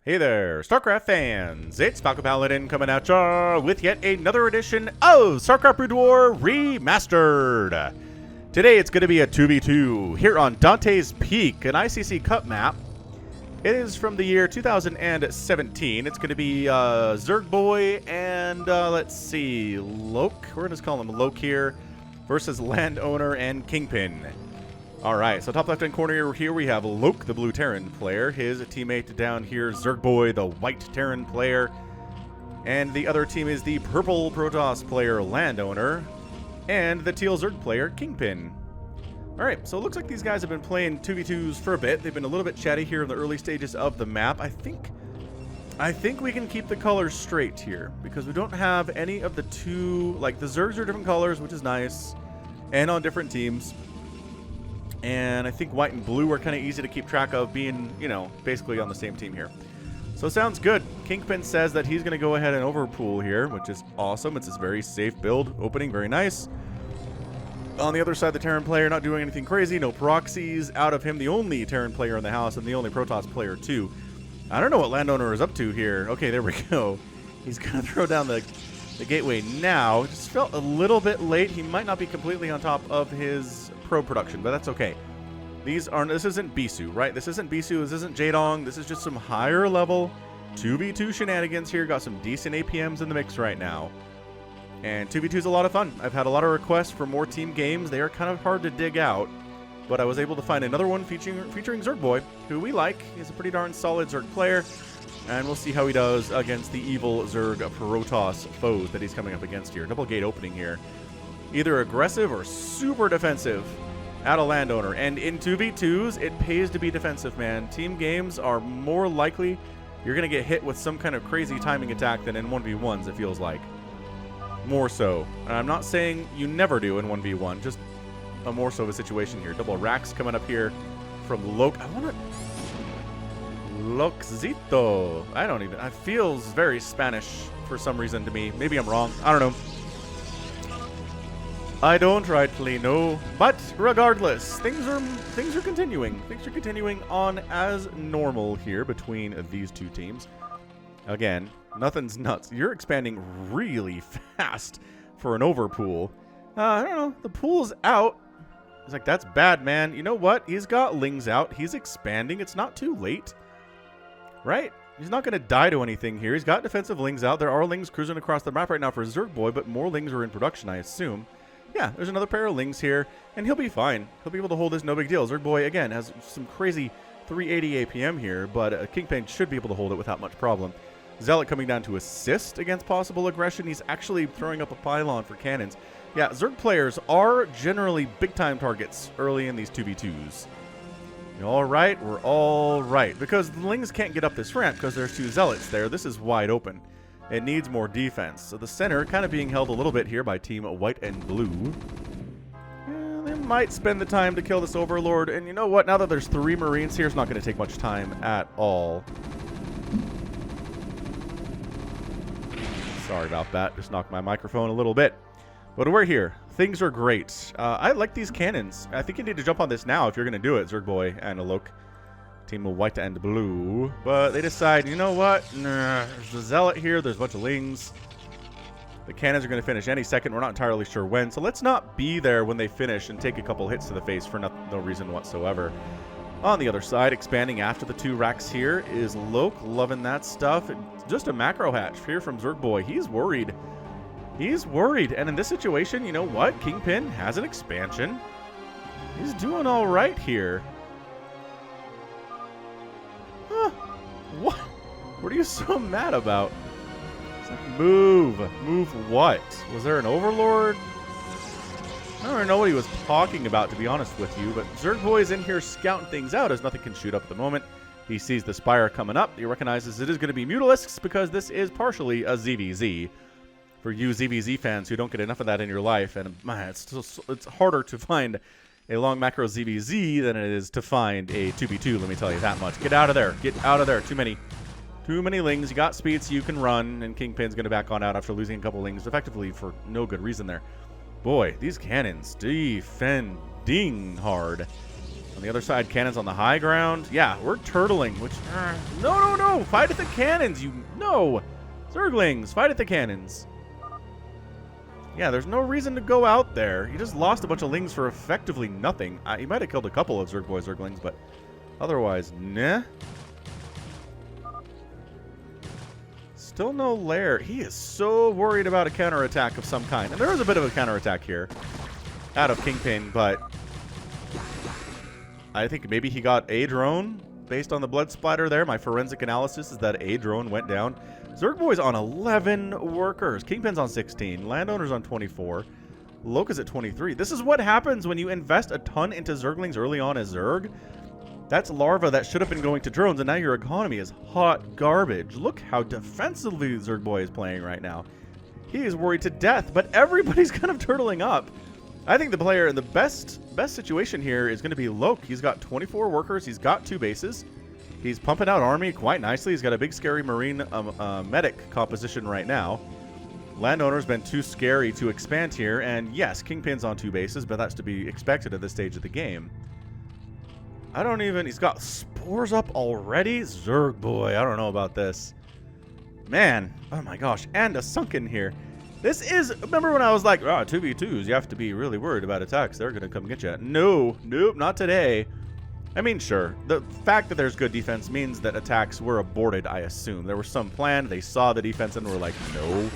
Hey there, StarCraft fans! It's Falcon Paladin coming at ya with yet another edition of StarCraft Brood War Remastered! Today it's going to be a 2v2 here on Dante's Peak, an ICC Cup map. It is from the year 2017. It's going to be ZergbOy and, let's see, We're going to call him Loc here, versus Landowner and Kingpin. Alright, so top left-hand corner here we have Loc, the blue Terran player. His teammate down here, ZergbOy, the white Terran player. And the other team is the purple Protoss player, Landowner. And the teal Zerg player, Kingpin. Alright, so it looks like these guys have been playing 2v2s for a bit. They've been a little bit chatty here in the early stages of the map. I think we can keep the colors straight here, because we don't have any of the two, like the Zergs are different colors, which is nice, and on different teams. And I think white and blue are kind of easy to keep track of, being, you know, basically on the same team here. So sounds good. Kingpin says that he's going to go ahead and overpool here, which is awesome. It's a very safe build opening, very nice. On the other side, the Terran player not doing anything crazy, no proxies out of him, the only Terran player in the house and the only Protoss player too. I don't know what Landowner is up to here. Okay, there we go. He's going to throw down the gateway now. Just felt a little bit late. He might not be completely on top of his pro production, but that's okay. This isn't Bisu, right? This isn't Bisu, this isn't Jaedong. This is just some higher level 2v2 shenanigans here. Got some decent APMs in the mix right now. And 2v2 is a lot of fun. I've had a lot of requests for more team games. They are kind of hard to dig out, but I was able to find another one featuring ZergbOy, who we like. He's a pretty darn solid Zerg player, and we'll see how he does against the evil Zerg Protoss foes that he's coming up against here. Double gate opening here. Either aggressive or super defensive at a Landowner. And in 2v2s, it pays to be defensive, man. Team games are more likely you're going to get hit with some kind of crazy timing attack than in 1v1s, it feels like. More so. And I'm not saying you never do in 1v1, just a more so of a situation here. Double racks coming up here from Loc. I want to... LoCcxitO. I don't even... It feels very Spanish for some reason to me. Maybe I'm wrong. I don't know. I don't rightly know, but regardless, things are continuing. Things are continuing on as normal here between these two teams. Again, nothing's nuts. You're expanding really fast for an overpool. I don't know. The pool's out. He's like, that's bad, man. You know what? He's got Lings out. He's expanding. It's not too late, right? He's not going to die to anything here. He's got defensive Lings out. There are Lings cruising across the map right now for ZergbOy, but more Lings are in production, I assume. Yeah, there's another pair of Lings here, and he'll be fine. He'll be able to hold this, no big deal. ZergbOy, again, has some crazy 380 APM here, but Kingpin should be able to hold it without much problem. Zealot coming down to assist against possible aggression. He's actually throwing up a pylon for cannons. Yeah, Zerg players are generally big-time targets early in these 2v2s. All right, we're all right. Because the Lings can't get up this ramp because there's two Zealots there. This is wide open. It needs more defense. So the center kind of being held a little bit here by team white and blue. They might spend the time to kill this Overlord. And you know what? Now that there's 3 Marines here, it's not going to take much time at all. Sorry about that. Just knocked my microphone a little bit. But we're here. Things are great. I like these cannons. I think you need to jump on this now if you're going to do it, ZergbOy and Loc. Team of white and blue. But they decide, you know what? Nah, there's a Zealot here. There's a bunch of Lings. The cannons are going to finish any second. We're not entirely sure when. So let's not be there when they finish and take a couple hits to the face for no reason whatsoever. On the other side, expanding after the 2 racks here is Loc. Loving that stuff. Just a macro hatch here from ZergbOy. He's worried. He's worried. And in this situation, you know what? Kingpin has an expansion. He's doing all right here. Huh. What? What are you so mad about? It's like, move. Move what? Was there an Overlord? I don't really know what he was talking about, to be honest with you, but ZergbOy is in here scouting things out as nothing can shoot up at the moment. He sees the Spire coming up. He recognizes it is going to be Mutalisks because this is partially a ZVZ. For you ZVZ fans who don't get enough of that in your life, and man, it's harder to find a long macro ZVZ than it is to find a 2v2, let me tell you that much. Get out of there. Get out of there. Too many Lings. You got speed so you can run, and Kingpin's going to back on out after losing a couple Lings effectively for no good reason there. Boy, these cannons defending hard. On the other side, cannons on the high ground. Yeah, we're turtling, which... no! Fight at the cannons, you... No! Zerglings, fight at the cannons. Yeah, there's no reason to go out there. He just lost a bunch of lings for effectively nothing. He might have killed a couple of ZergbOy Zerglings, but otherwise, nah. Still no lair. He is so worried about a counterattack of some kind. And there is a bit of a counterattack here out of Kingpin, but I think maybe he got a drone based on the blood splatter there. My forensic analysis is that a drone went down. ZergbOy's on 11 workers. Kingpin's on 16. Landowner's on 24. LoCcxit's at 23. This is what happens when you invest a ton into Zerglings early on as Zerg. That's larva that should have been going to drones, and now your economy is hot garbage. Look how defensively ZergbOy is playing right now. He is worried to death, but everybody's kind of turtling up. I think the player in the best situation here is going to be Loc. He's got 24 workers. He's got 2 bases. He's pumping out army quite nicely. He's got a big, scary marine medic composition right now. Landowner's been too scary to expand here, and yes, Kingpin's on 2 bases, but that's to be expected at this stage of the game. I don't even... He's got spores up already? ZergbOy, I don't know about this. Man, oh my gosh, and a sunken here. This is... Remember when I was like, 2v2s, you have to be really worried about attacks. They're going to come get you. No, nope, not today. I mean, sure, the fact that there's good defense means that attacks were aborted, I assume. There was some plan, they saw the defense and were like, no,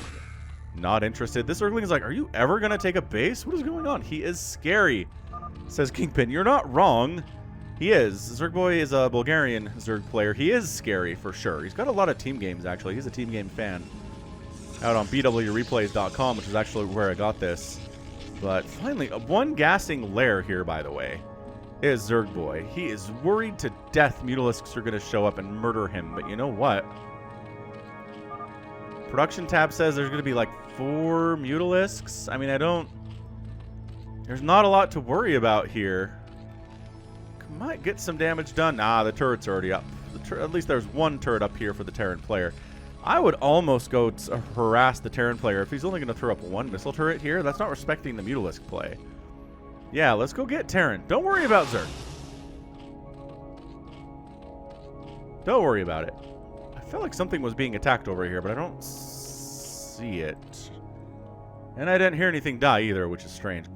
not interested. This Zergling is like, are you ever going to take a base? What is going on? He is scary, says Kingpin. You're not wrong. He is. ZergbOy is a Bulgarian Zerg player. He is scary for sure. He's got a lot of team games, actually. He's a team game fan. Out on bwreplays.com, which is actually where I got this. But finally, one gassing lair here, by the way, is ZergbOy. He is worried to death Mutalisks are going to show up and murder him. But you know what? Production tab says there's going to be like 4 Mutalisks. I mean, there's not a lot to worry about here. Might get some damage done. Nah, the turret's already up. At least there's 1 turret up here for the Terran player. I would almost go harass the Terran player. If he's only going to throw up 1 missile turret here, that's not respecting the Mutalisk play. Yeah, let's go get Terran. Don't worry about Zerg. Don't worry about it. I felt like something was being attacked over here, but I don't see it. And I didn't hear anything die either, which is strange.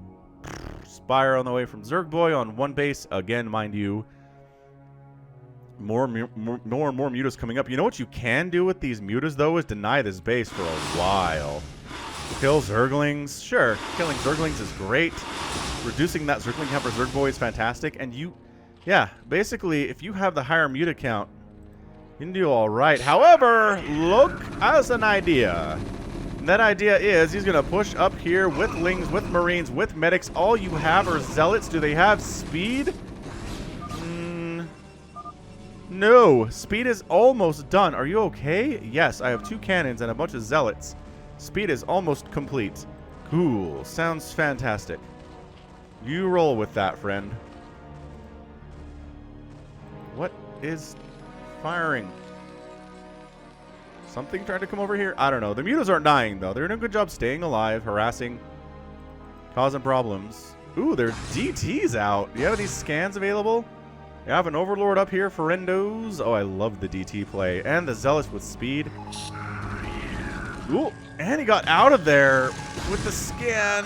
Spire on the way from ZergbOy on 1 base. Again, mind you, more and more mutas coming up. You know what you can do with these mutas, though, is deny this base for a while. Kill Zerglings. Sure, killing Zerglings is great. Reducing that Zergling count for ZergbOy is fantastic. And yeah, basically, if you have the higher muta count, you can do all right. However, Loc has an idea. And that idea is he's going to push up here with lings, with marines, with medics. All you have are zealots. Do they have speed? No. Speed is almost done. Are you okay? Yes, I have 2 cannons and a bunch of zealots. Speed is almost complete. Cool. Sounds fantastic. You roll with that, friend. What is firing? Something trying to come over here? I don't know. The mutas aren't dying, though. They're doing a good job staying alive, harassing, causing problems. Ooh, there's DTs out. Do you have any scans available? You have an Overlord up here for Endos. Oh, I love the DT play. And the Zealots with speed. Ooh, and he got out of there with the scan,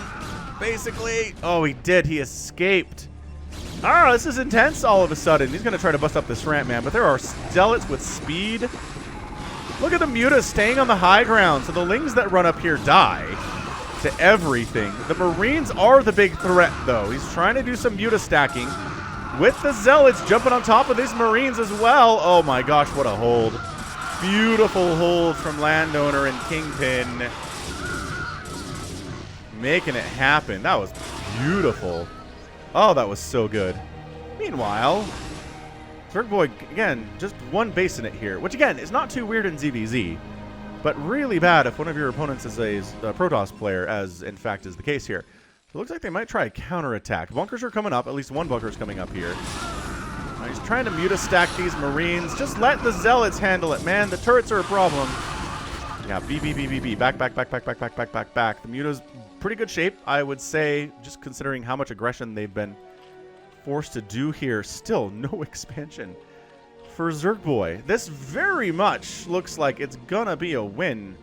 basically. Oh, he did. He escaped. Ah, this is intense all of a sudden. He's going to try to bust up this ramp, man. But there are Zealots with speed. Look at the mutas staying on the high ground. So the lings that run up here die to everything. The Marines are the big threat, though. He's trying to do some muta stacking with the Zealots jumping on top of these Marines as well. Oh my gosh, what a hold. Beautiful hold from Landowner and Kingpin. Making it happen. That was beautiful. Oh, that was so good. Meanwhile, ZergbOy, again, just 1 base in it here, which again is not too weird in ZVZ, but really bad if one of your opponents is a Protoss player, as in fact is the case here. It looks like they might try a counterattack. Bunkers are coming up. At least 1 bunker is coming up here. He's trying to muta stack these Marines. Just let the Zealots handle it, man. The turrets are a problem. Yeah, B. Back. The muta's pretty good shape, I would say, just considering how much aggression they've been forced to do here. Still no expansion for ZergbOy. This very much looks like it's gonna be a win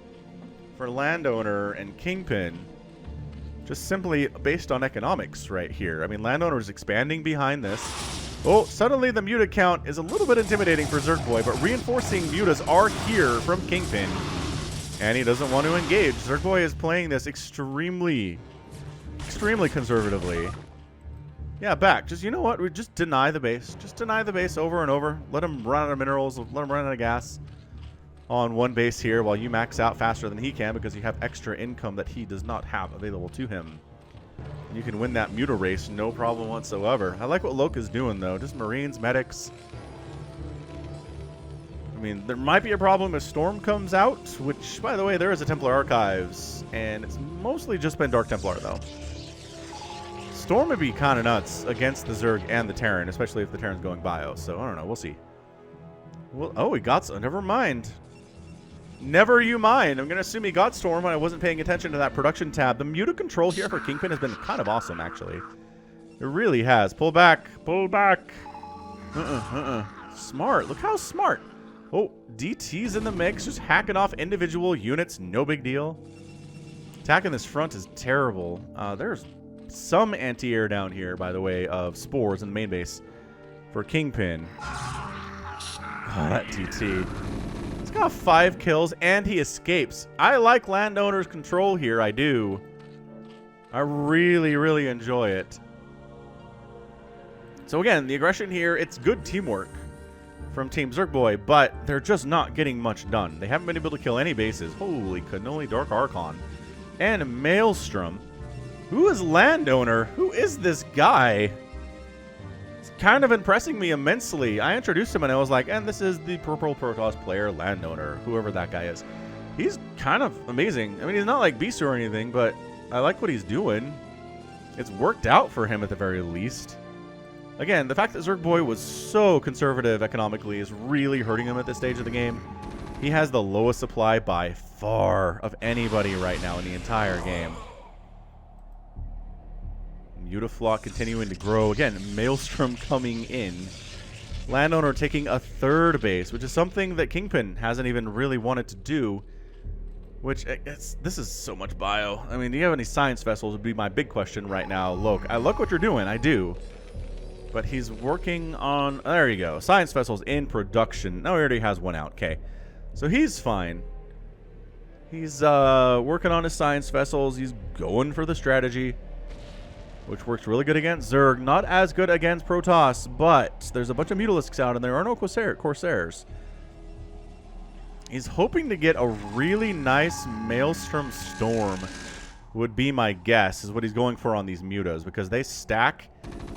for landowner and Kingpin. Just simply based on economics right here. I mean, landowner is expanding behind this. Oh, suddenly the muta count is a little bit intimidating for ZergbOy, but reinforcing mutas are here from Kingpin. And he doesn't want to engage. ZergbOy is playing this extremely conservatively. Yeah, back. Just, you know what? We just deny the base. Just deny the base over and over. Let him run out of minerals. Let him run out of gas on one base here while you max out faster than he can because you have extra income that he does not have available to him. You can win that muta race, no problem whatsoever. I like what Loc is doing, though. Just Marines, medics. I mean, there might be a problem if Storm comes out, which, by the way, there is a Templar Archives, and it's mostly just been Dark Templar, though. Storm would be kind of nuts against the Zerg and the Terran, especially if the Terran's going bio, so I don't know. We'll see. Well, oh, he got... never mind. Never you mind. I'm going to assume he got Storm when I wasn't paying attention to that production tab. The muta control here for Kingpin has been kind of awesome, actually. It really has. Pull back. Pull back. Smart. Look how smart. Oh, DT's in the mix. Just hacking off individual units. No big deal. Attacking this front is terrible. There's some anti-air down here, by the way, of spores in the main base for Kingpin. Oh, that DT. He's got 5 kills, and he escapes. I like landowner's control here. I do. I really enjoy it. So again, the aggression here, it's good teamwork from Team ZergbOy, but they're just not getting much done. They haven't been able to kill any bases. Holy cannoli, Dark Archon. And Maelstrom. Who is landowner? Who is this guy? Kind of impressing me immensely. I introduced him and I was like, and this is the Purple Protoss player, landowner, whoever that guy is. He's kind of amazing. I mean, he's not like Beast or anything, but I like what he's doing. It's worked out for him at the very least. Again, the fact that ZergbOy was so conservative economically is really hurting him at this stage of the game. He has the lowest supply by far of anybody right now in the entire game. Mutaflock continuing to grow. Again, Maelstrom coming in. Landowner taking a 3rd base, which is something that Kingpin hasn't even really wanted to do. Which, this is so much bio. I mean, do you have any science vessels would be my big question right now. Loc, I like what you're doing. I do. But he's working on... there you go. Science vessels in production. No, he already has one out. Okay. So he's fine. He's working on his science vessels. He's going for the strategy, which works really good against Zerg. Not as good against Protoss, but there's a bunch of Mutalisks out and there are no Corsairs. He's hoping to get a really nice Maelstrom Storm, would be my guess, is what he's going for on these mutas, because they stack.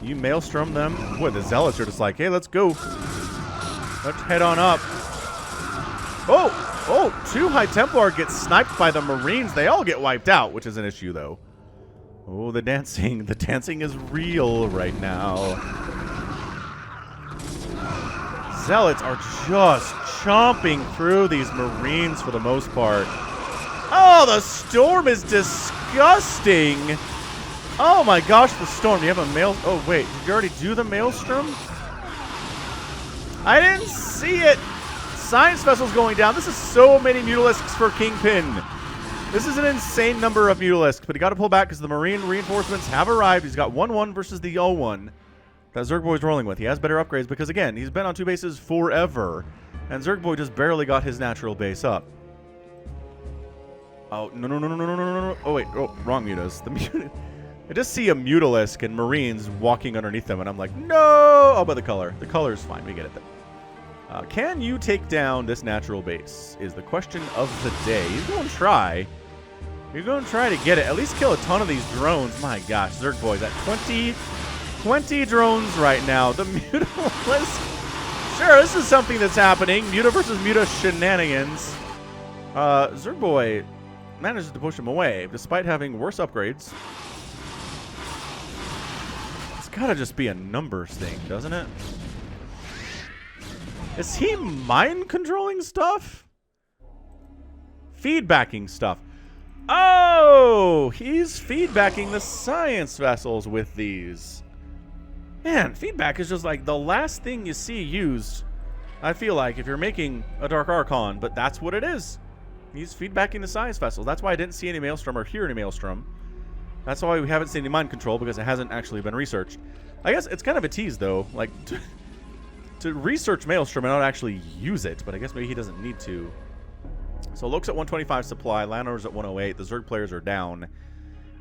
You Maelstrom them. Boy, the Zealots are just like, hey, let's go. Let's head on up. Oh, 2 High Templar get sniped by the Marines. They all get wiped out, which is an issue, though. Oh, the dancing. The dancing is real right now. Zealots are just chomping through these Marines for the most part. Oh, the Storm is disgusting. Oh my gosh, the Storm. Do you have a mail? Oh, wait. Did you already do the Maelstrom? I didn't see it. Science Vessel's going down. This is so many Mutalisks for Kingpin. This is an insane number of Mutalisks, but he got to pull back because the Marine reinforcements have arrived. He's got 1-1 versus the 0-1 that ZergbOy's rolling with. He has better upgrades because, again, he's been on 2 bases forever, and ZergbOy just barely got his natural base up. Oh, no. Oh, wait. Oh, wrong mutas. I just see a Mutalisk and Marines walking underneath them, and I'm like, no! Oh, but the color. The color's fine. We get it. Can you take down this natural base is the question of the day. He's going to try. He's going to try to get it. At least kill a ton of these drones. My gosh, ZergbOy's at 20 drones right now. The Mutalisk. Sure, this is something that's happening. Muta versus Muta shenanigans. ZergbOy manages to push him away despite having worse upgrades. It's got to just be a numbers thing, doesn't it? Is he mind controlling stuff? Feedbacking stuff. Oh, he's feedbacking the science vessels with these. Man, feedback is just like the last thing you see used, I feel like, if you're making a Dark Archon, but that's what it is. He's feedbacking the Science Vessels. That's why I didn't see any Maelstrom or hear any Maelstrom. That's why we haven't seen any Mind Control, because it hasn't actually been researched. I guess it's kind of a tease, though, like, to research Maelstrom and not actually use it, but I guess maybe he doesn't need to. So Loc's at 125 supply, Landowner's at 108, the Zerg players are down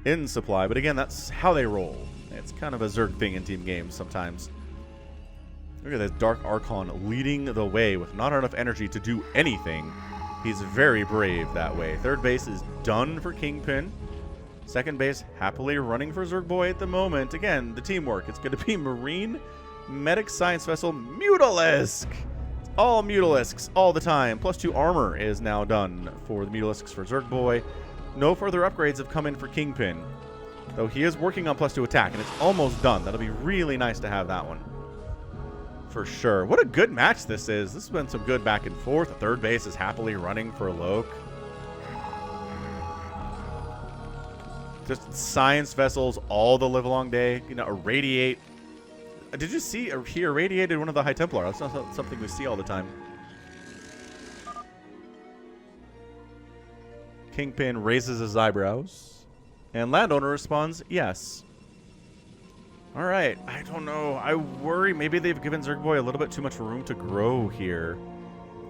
in supply, but again, that's how they roll. It's kind of a Zerg thing in team games sometimes. Look at this Dark Archon leading the way with not enough energy to do anything. He's very brave that way. Third base is done for Kingpin. Second base happily running for ZergbOy at the moment. Again, the teamwork. It's going to be Marine, Medic, Science Vessel, Mutalisk. All Mutalisks all the time. +2 armor is now done for the Mutalisks for ZergbOy. No further upgrades have come in for Kingpin, though he is working on +2 attack, and it's almost done. That'll be really nice to have that one. For sure. What a good match this is. This has been some good back and forth. The third base is happily running for Loc. Just Science Vessels all the livelong day. You know, irradiate. Did you see he irradiated one of the High Templar? That's not something we see all the time. Kingpin raises his eyebrows. And Landowner responds, yes. Alright, I don't know. I worry maybe they've given ZergbOy a little bit too much room to grow here.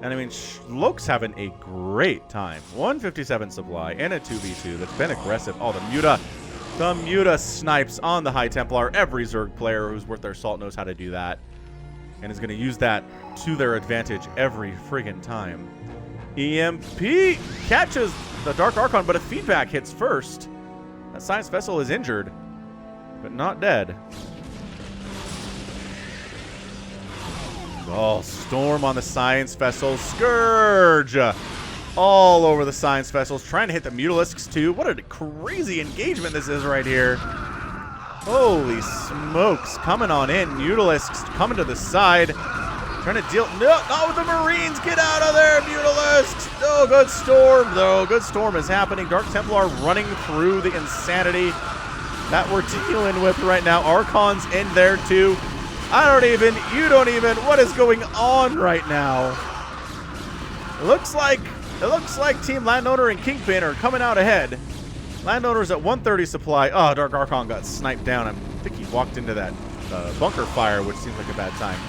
And I mean, Loc's having a great time. 157 supply and a 2v2 that's been aggressive. Oh, the Muta snipes on the High Templar. Every Zerg player who's worth their salt knows how to do that, and is going to use that to their advantage every friggin' time. EMP catches the Dark Archon, but a feedback hits first. That Science Vessel is injured, but not dead. Oh, Storm on the Science Vessel. Scourge all over the Science Vessels, trying to hit the Mutalisks too. What a crazy engagement this is right here. Holy smokes. Coming on in. Mutalisks coming to the side. Trying to deal. No, not with the Marines. Get out of there, Mutalisks. Oh, good Storm, though. Good Storm is happening. Dark Templar running through the insanity that we're dealing with right now. Archon's in there too. You don't even, what is going on right now? It looks like Team Landowner and Kingpin are coming out ahead. Landowner's at 130 supply. Oh, Dark Archon got sniped down. I think he walked into that bunker fire, which seems like a bad time.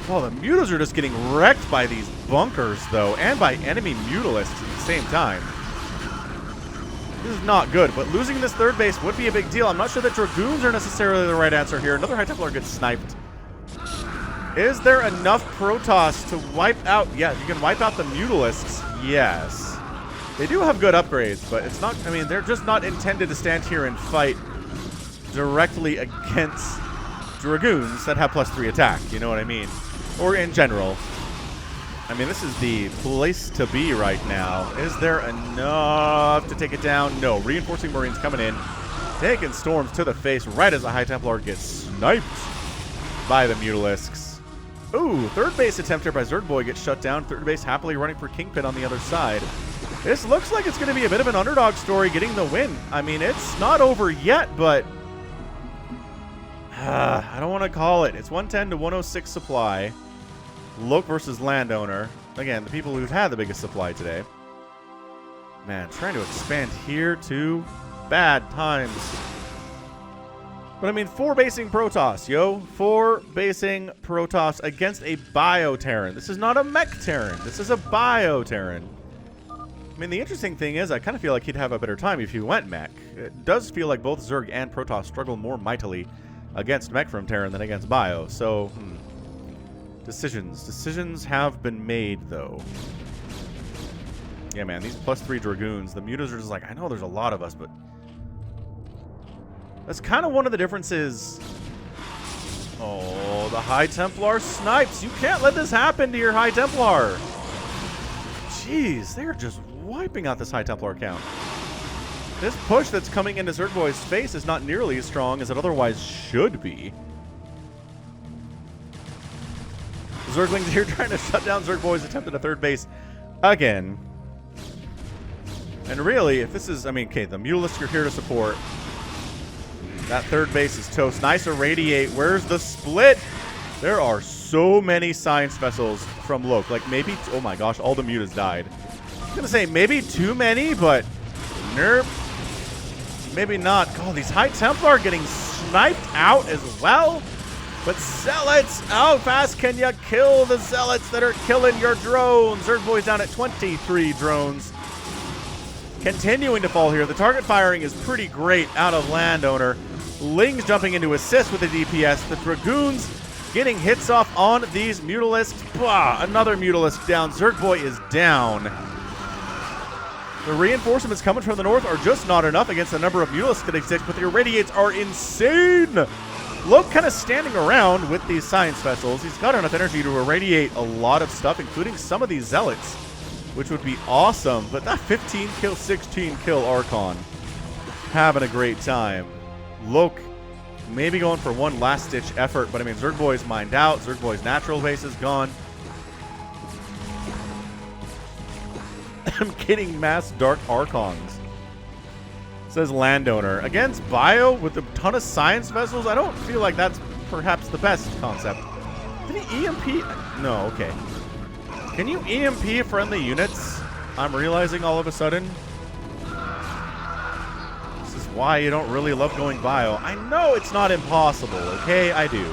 Oh, the Mutas are just getting wrecked by these bunkers, though, and by enemy Mutalisks at the same time. This is not good, but losing this third base would be a big deal. I'm not sure that Dragoons are necessarily the right answer here. Another High Templar gets sniped. Is there enough Protoss to wipe out? Yeah, you can wipe out the Mutalisks. Yes. They do have good upgrades, but it's not, I mean, they're just not intended to stand here and fight directly against Dragoons that have +3 attack. You know what I mean? Or in general. I mean, this is the place to be right now. Is there enough to take it down? No. Reinforcing Marines coming in. Taking Storms to the face right as the High Templar gets sniped by the Mutalisks. Ooh, third base attempt here by ZergbOy gets shut down. Third base happily running for Kingpin on the other side. This looks like it's going to be a bit of an underdog story getting the win. I mean, it's not over yet, but I don't want to call it. It's 110 to 106 supply. Loc versus Landowner. Again, the people who've had the biggest supply today. Man, trying to expand here too. Bad times. But I mean, 4 basing Protoss, yo. 4 basing Protoss against a Bio-Terran. This is not a Mech Terran. This is a Bio-Terran. I mean, the interesting thing is, I kind of feel like he'd have a better time if he went Mech. It does feel like both Zerg and Protoss struggle more mightily against Mech from Terran than against Bio. So, Decisions have been made, though. Yeah, man, these +3 Dragoons, the Mutas are just like, I know there's a lot of us, but that's kind of one of the differences. Oh, the High Templar snipes. You can't let this happen to your High Templar. Jeez, they're just wiping out this High Templar count. This push that's coming into ZergbOy's face is not nearly as strong as it otherwise should be. Zerglings here trying to shut down ZergbOy's attempt at a third base again. And really, if this is, I mean, okay, the Mutalisks are here to support. That third base is toast. Nice irradiate. Where's the split? There are so many science vessels from Loc. Like maybe, oh my gosh, all the mutas died. I was gonna say maybe too many, but nerp. Maybe not. God, these High Templar are getting sniped out as well. But Zealots, how fast can you kill the Zealots that are killing your drones? ZergbOy's down at 23 drones. Continuing to fall here. The target firing is pretty great out of Landowner. Ling's jumping into assist with the DPS. The Dragoons getting hits off on these Mutalisks. Bah, another Mutalisk down. ZergbOy is down. The reinforcements coming from the north are just not enough against the number of Mutalisks that exist, but the irradiates are insane. Loc kind of standing around with these science vessels. He's got enough energy to irradiate a lot of stuff, including some of these Zealots, which would be awesome. But that 15 kill, 16 kill Archon, having a great time. Loc maybe going for one last-ditch effort, but I mean, ZergbOy's mined out. ZergbOy's natural base is gone. I'm getting mass Dark Archons. Says Landowner. Against Bio with a ton of science vessels, I don't feel like that's perhaps the best concept. Did he EMP? No, okay. Can you EMP friendly units? I'm realizing all of a sudden. This is why you don't really love going Bio. I know it's not impossible, okay? I do.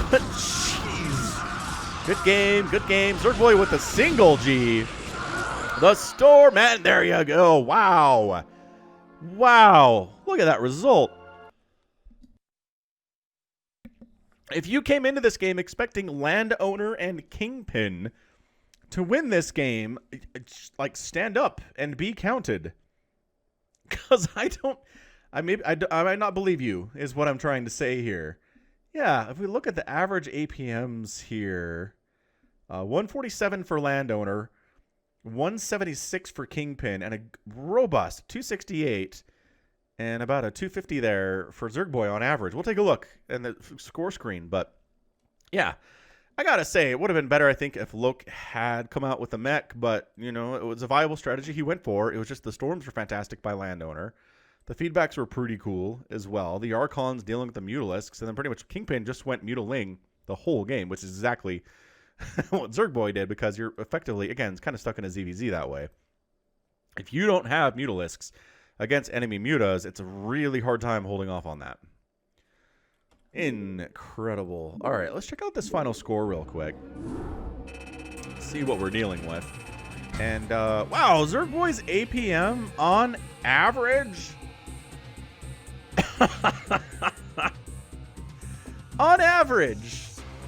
But jeez. Good game, good game. ZergbOy with a single G. The Storm, and there you go. Wow. Wow. Look at that result. If you came into this game expecting Landowner and Kingpin to win this game, like, stand up and be counted. Because I might not believe you, is what I'm trying to say here. Yeah, if we look at the average APMs here, 147 for Landowner, 176 for Kingpin, and a robust 268 and about a 250 there for ZergbOy on average. We'll take a look in the score screen, but yeah, I gotta say, it would have been better, I think, if Loc had come out with a mech, but, you know, it was a viable strategy he went for. It was just the storms were fantastic by Landowner. The feedbacks were pretty cool as well. The Archons dealing with the Mutalisks, and then pretty much Kingpin just went Mutaling the whole game, which is exactly what ZergbOy did, because you're effectively, again, it's kind of stuck in a ZVZ that way. If you don't have Mutalisks against enemy mutas, it's a really hard time holding off on that. Incredible. All right, let's check out this final score real quick. See what we're dealing with. And, wow, ZergbOy's APM on average on average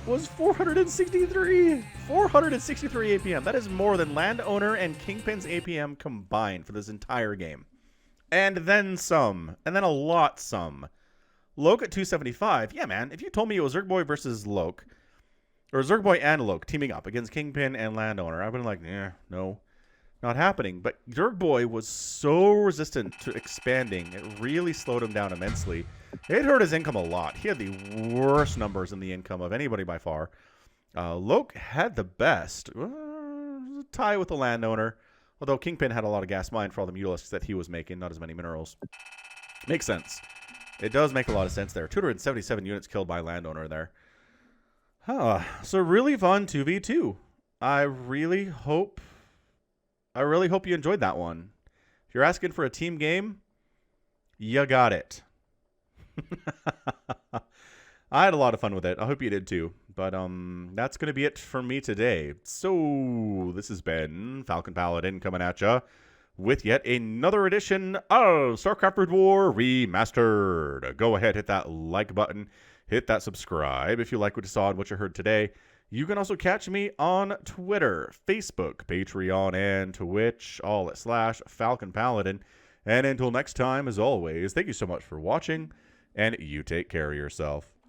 was 463 APM. That is more than Landowner and Kingpin's APM combined for this entire game. And then some. And then a lot some. Loc at 275. Yeah, man. If you told me it was ZergbOy versus Loc, or ZergbOy and Loc teaming up against Kingpin and Landowner, I would have been like, yeah, no, not happening. But ZergbOy was so resistant to expanding. It really slowed him down immensely. It hurt his income a lot. He had the worst numbers in the income of anybody by far. Loc had the best. Tie with the Landowner. Although Kingpin had a lot of gas mine for all the Mutalisks that he was making, not as many minerals. Makes sense. It does make a lot of sense there. 277 units killed by Landowner there. So really fun 2v2. I really hope you enjoyed that one. If you're asking for a team game, you got it. I had a lot of fun with it. I hope you did too. But that's going to be it for me today. So this has been Falcon Paladin coming at ya with yet another edition of StarCraft Brood War Remastered. Go ahead, hit that like button. Hit that subscribe if you like what you saw and what you heard today. You can also catch me on Twitter, Facebook, Patreon, and Twitch, all at /Falcon Paladin. And until next time, as always, thank you so much for watching, and you take care of yourself.